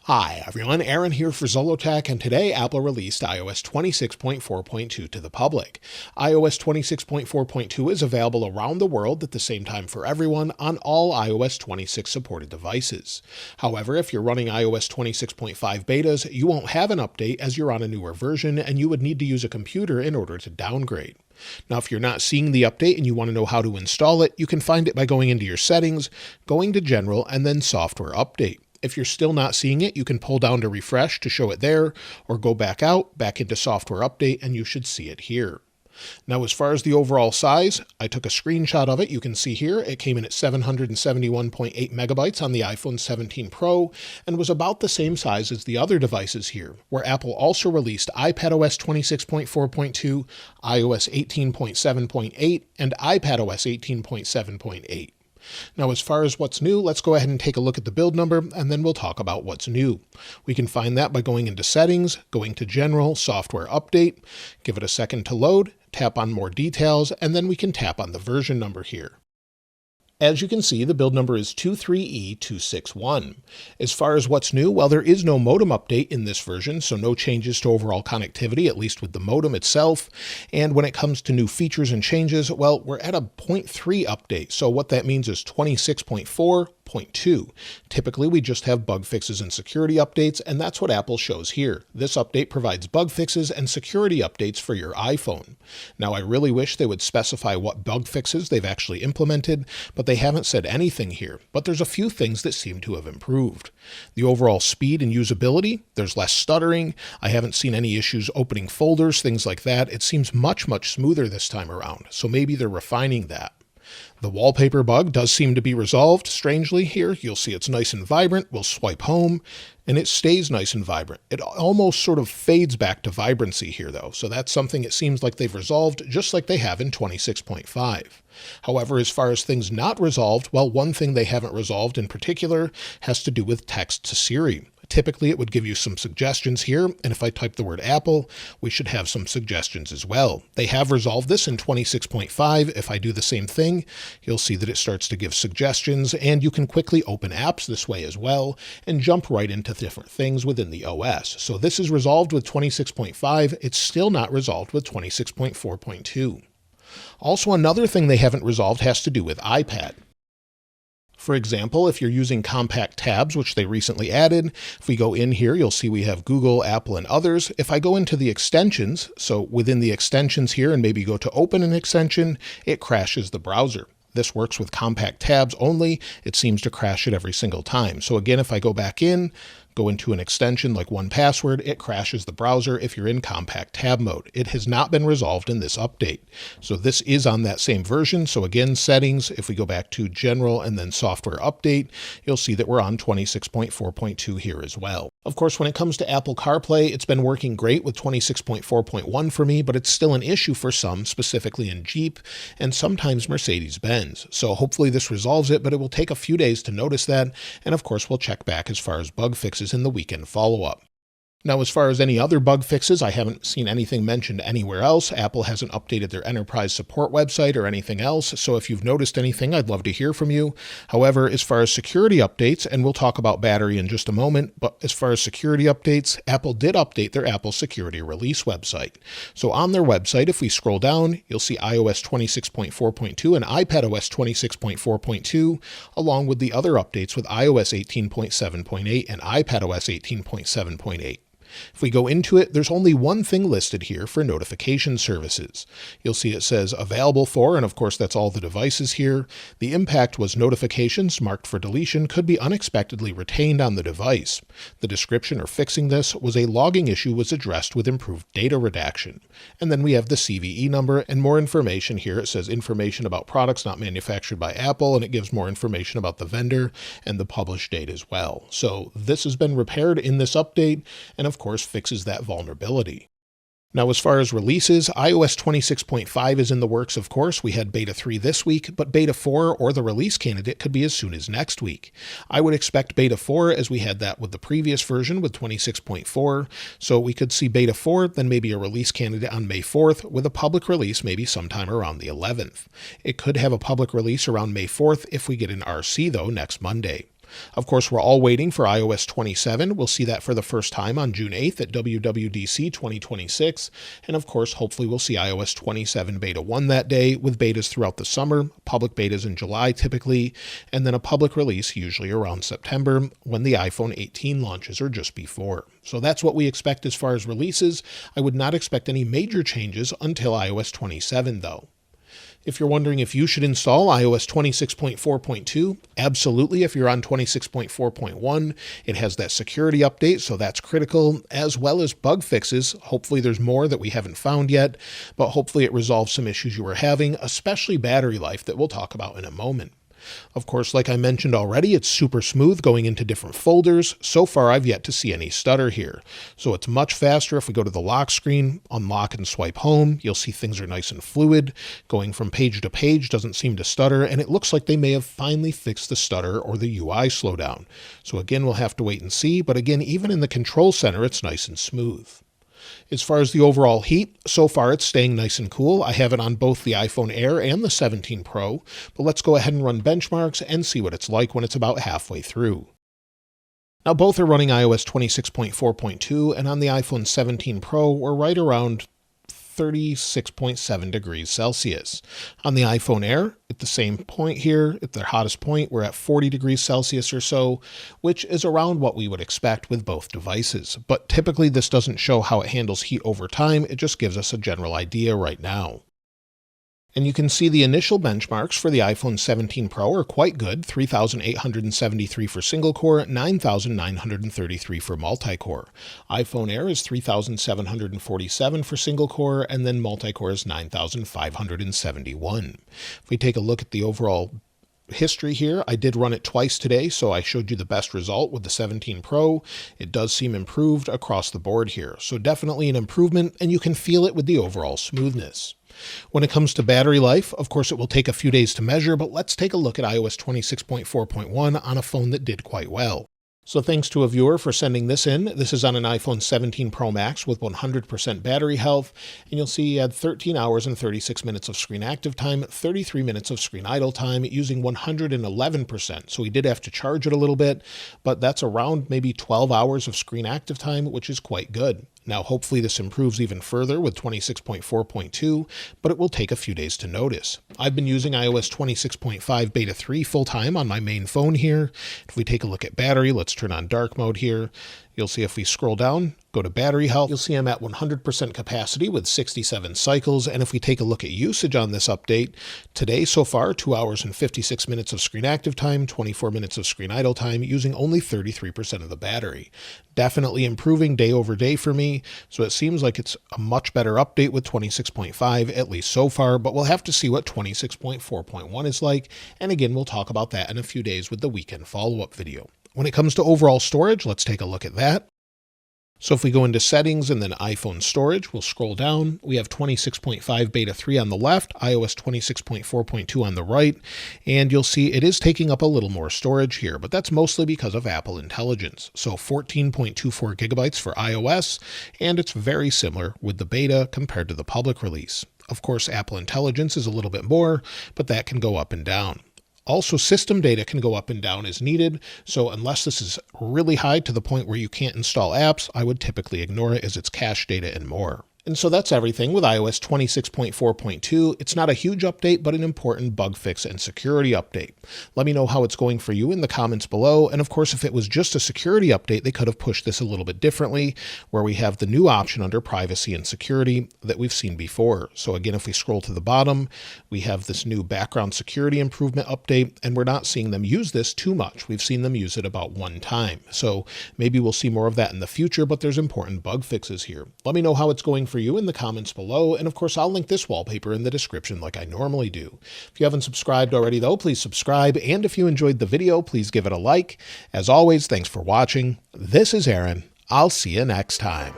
Hi everyone, Aaron here for Zollotech, and today Apple released iOS 26.4.2 to the public. iOS 26.4.2 is available around the world at the same time for everyone on all iOS 26 supported devices. However, if you're running iOS 26.5 betas, you won't have an update as you're on a newer version and you would need to use a computer in order to downgrade. Now, if you're not seeing the update and you want to know how to install it, you can find it by going into your settings, going to General, and then Software Update. If you're still not seeing it, you can pull down to refresh to show it there, or go back into Software Update, and you should see it here. Now, as far as the overall size, I took a screenshot of it. You can see here it came in at 771.8 megabytes on the iPhone 17 Pro and was about the same size as the other devices here, where Apple also released iPadOS 26.4.2, iOS 18.7.8, and iPadOS 18.7.8. Now, as far as what's new, let's go ahead and take a look at the build number, and then we'll talk about what's new. We can find that by going into Settings, going to General, Software Update, give it a second to load, tap on More Details, and then we can tap on the version number here. As you can see, the build number is 23E261. As far as what's new, well, there is no modem update in this version, so no changes to overall connectivity, at least with the modem itself. And when it comes to new features and changes, well, we're at a 0.3 update. So what that means is 26.4.2. Typically, we just have bug fixes and security updates, and that's what Apple shows here. This update provides bug fixes and security updates for your iPhone. Now, I really wish they would specify what bug fixes they've actually implemented, but they haven't said anything here. But there's a few things that seem to have improved. The overall speed and usability, there's less stuttering. I haven't seen any issues opening folders, things like that. It seems much smoother this time around, so maybe they're refining that. The wallpaper bug does seem to be resolved. Strangely here, you'll see it's nice and vibrant. We'll swipe home and it stays nice and vibrant. It almost sort of fades back to vibrancy here though. So that's something it seems like they've resolved just like they have in 26.5. However, as far as things not resolved, well, one thing they haven't resolved in particular has to do with text to Siri. Typically, it would give you some suggestions here, and if I type the word Apple, we should have some suggestions as well. They have resolved this in 26.5. If I do the same thing, you'll see that it starts to give suggestions, and you can quickly open apps this way as well, and jump right into different things within the OS. So this is resolved with 26.5. It's still not resolved with 26.4.2. Also, another thing they haven't resolved has to do with iPad. For example, if you're using compact tabs, which they recently added, if we go in here, you'll see we have Google, Apple, and others. If I go into the extensions, so within the extensions here and maybe go to open an extension, it crashes the browser. This works with compact tabs only. It seems to crash it every single time. So again, if I go back in, go into an extension like 1Password, it crashes the browser if you're in compact tab mode. It has not been resolved in this update. So this is on that same version. So again, settings, if we go back to General and then Software Update, you'll see that we're on 26.4.2 here as well. Of course, when it comes to Apple CarPlay, it's been working great with 26.4.1 for me, but it's still an issue for some, specifically in Jeep and sometimes Mercedes-Benz. So hopefully this resolves it, but it will take a few days to notice that. And of course, we'll check back as far as bug fixes in the weekend follow-up. Now, as far as any other bug fixes, I haven't seen anything mentioned anywhere else. Apple hasn't updated their enterprise support website or anything else, so if you've noticed anything, I'd love to hear from you. However, as far as security updates, and we'll talk about battery in just a moment, but as far as security updates, Apple did update their Apple Security Release website. So on their website, if we scroll down, you'll see iOS 26.4.2 and iPadOS 26.4.2, along with the other updates with iOS 18.7.8 and iPadOS 18.7.8. If we go into it, there's only one thing listed here for notification services. You'll see it says available for, and of course that's all the devices here. The impact was notifications marked for deletion could be unexpectedly retained on the device. The description or fixing this was a logging issue was addressed with improved data redaction. And then we have the CVE number and more information here. It says information about products not manufactured by Apple, and it gives more information about the vendor and the published date as well. So this has been repaired in this update, and of course fixes that vulnerability. Now, as far as releases, iOS 26.5 is in the works, of course. We had Beta 3 this week, but Beta 4 or the release candidate could be as soon as next week. I would expect Beta 4 as we had that with the previous version with 26.4. So we could see Beta 4, then maybe a release candidate on May 4th with a public release maybe sometime around the 11th. It could have a public release around May 4th if we get an RC though next Monday. Of course, we're all waiting for iOS 27. We'll see that for the first time on June 8th at WWDC 2026. And of course, hopefully we'll see iOS 27 Beta 1 that day, with betas throughout the summer, public betas in July typically, and then a public release usually around September when the iPhone 18 launches or just before. So that's what we expect as far as releases. I would not expect any major changes until iOS 27 though. If you're wondering if you should install iOS 26.4.2, absolutely. If you're on 26.4.1, it has that security update, so that's critical, as well as bug fixes. Hopefully there's more that we haven't found yet, but hopefully it resolves some issues you were having, especially battery life that we'll talk about in a moment. Of course, like I mentioned already, it's super smooth going into different folders. So far, I've yet to see any stutter here. So it's much faster. If we go to the lock screen, unlock and swipe home, you'll see things are nice and fluid. Going from page to page doesn't seem to stutter, and it looks like they may have finally fixed the stutter or the UI slowdown. So again, we'll have to wait and see. But again, even in the control center, it's nice and smooth. As far as the overall heat, so far it's staying nice and cool. I have it on both the iPhone Air and the 17 Pro, but let's go ahead and run benchmarks and see what it's like when it's about halfway through. Now both are running iOS 26.4.2, and on the iPhone 17 Pro, we're right around 36.7 degrees Celsius. On the iPhone Air, at the same point here, at their hottest point, we're at 40 degrees Celsius or so, which is around what we would expect with both devices. But typically this doesn't show how it handles heat over time, it just gives us a general idea right now. And you can see the initial benchmarks for the iPhone 17 Pro are quite good, 3,873 for single-core, 9,933 for multi-core. iPhone Air is 3,747 for single-core, and then multi-core is 9,571. If we take a look at the overall history here, I did run it twice today, so I showed you the best result with the 17 Pro. It does seem improved across the board here, so definitely an improvement, and you can feel it with the overall smoothness. When it comes to battery life, of course, it will take a few days to measure, but let's take a look at iOS 26.4.1 on a phone that did quite well. So thanks to a viewer for sending this in. This is on an iPhone 17 Pro Max with 100% battery health, and you'll see he had 13 hours and 36 minutes of screen active time, 33 minutes of screen idle time, using 111%. So he did have to charge it a little bit, but that's around maybe 12 hours of screen active time, which is quite good. Now, hopefully this improves even further with 26.4.2, but it will take a few days to notice. I've been using iOS 26.5 Beta 3 full-time on my main phone here. If we take a look at battery, let's turn on dark mode here. You'll see if we scroll down, go to battery health, you'll see I'm at 100% capacity with 67 cycles. And if we take a look at usage on this update, today so far, 2 hours and 56 minutes of screen active time, 24 minutes of screen idle time, using only 33% of the battery. Definitely improving day over day for me. So it seems like it's a much better update with 26.5, at least so far, but we'll have to see what 26.4.1 is like. And again, we'll talk about that in a few days with the weekend follow-up video. When it comes to overall storage, let's take a look at that. So if we go into settings and then iPhone storage, we'll scroll down. We have 26.5 Beta 3 on the left, iOS 26.4.2 on the right, and you'll see it is taking up a little more storage here, but that's mostly because of Apple Intelligence. So 14.24 gigabytes for iOS, and it's very similar with the beta compared to the public release. Of course, Apple Intelligence is a little bit more, but that can go up and down. Also, system data can go up and down as needed, so unless this is really high to the point where you can't install apps, I would typically ignore it as it's cache data and more. And so that's everything with iOS 26.4.2. It's not a huge update, but an important bug fix and security update. Let me know how it's going for you in the comments below. And of course, if it was just a security update, they could have pushed this a little bit differently, where we have the new option under privacy and security that we've seen before. So again, if we scroll to the bottom, we have this new background security improvement update, and we're not seeing them use this too much. We've seen them use it about one time. So maybe we'll see more of that in the future, but there's important bug fixes here. Let me know how it's going for you in the comments below, and of course I'll link this wallpaper in the description like I normally do. If you haven't subscribed already though, please subscribe, and if you enjoyed the video, please give it a like. As always, thanks for watching. This is Aaron. I'll see you next time.